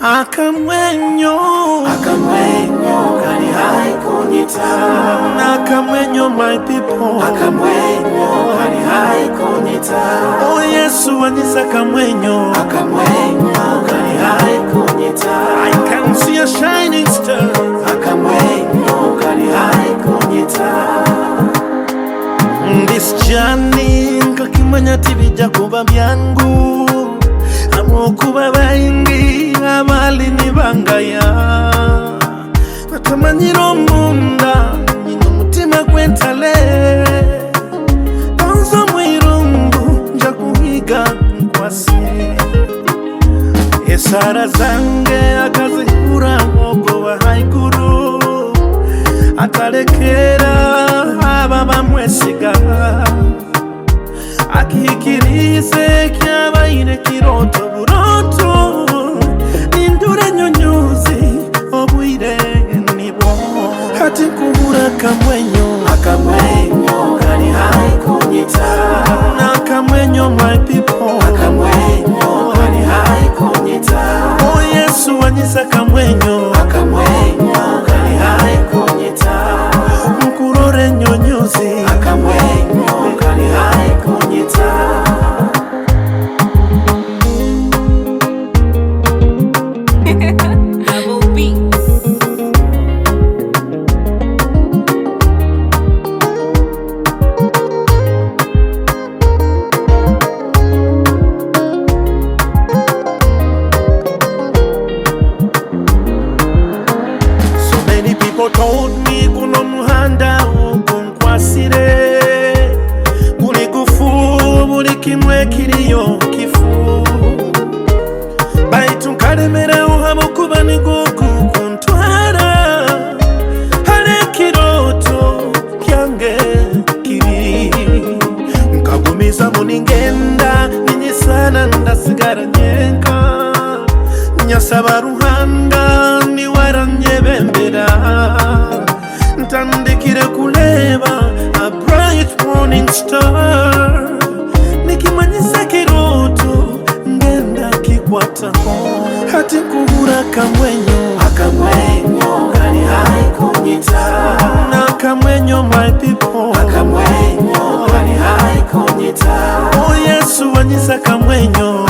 Akamwenyo kali hai kunyita. Akamwenyo my people. Akamwenyo kali hai kunyita. Oh Yesu anyisa akamwenyo. Akamwenyo kali hai kunyita. I can see a shining star. Akamwenyo kali hai kunyita. This journey nkakimanya tibijja kuba byangu. Amokuba baingi abali nibangaya. Batamanyira munda nina mutima gwentale. Tanzo mwirungu nja kuhiga nkwasi. Esara zange akazihura ogoba haiguru. Atalekera aba bamwesiga. Akikirize kyabaire kiroto buroto. Nindure nyonyuzi obwire nibo. Hati kubura akamwenyo. Akamwenyo kali hai kunyita. Akamwenyo my people. Akamwenyo kali hai kunyita. Oh Yesu anyisa akamwenyo. Akamwenyo kali hai kunyita. Mkurore nyonyuzi. Akamwenyo kali hai kunyita. Double beats. So many people told me kuno muhanda ugunkwasire. Buri gufu buri kimwe kiriyo kifu. Baitu nkaremera uhabo kuba nigugu kuntwara. Hare kiroto kyange kiri. Nkagumiza muningenda ninyisana ndasigara nyenka. Nyasaba ruhanga ni waranyebembera. Ntandikire kuleba a bright morning star. Nikimanyisa kiroto ngenda kikwataho. Hati kubura akamwenyo. Akamwenyo kali hai kunyita. Akamwenyo my people. Akamwenyo kali hai kunyita. Oh Yesu anyisa akamwenyo.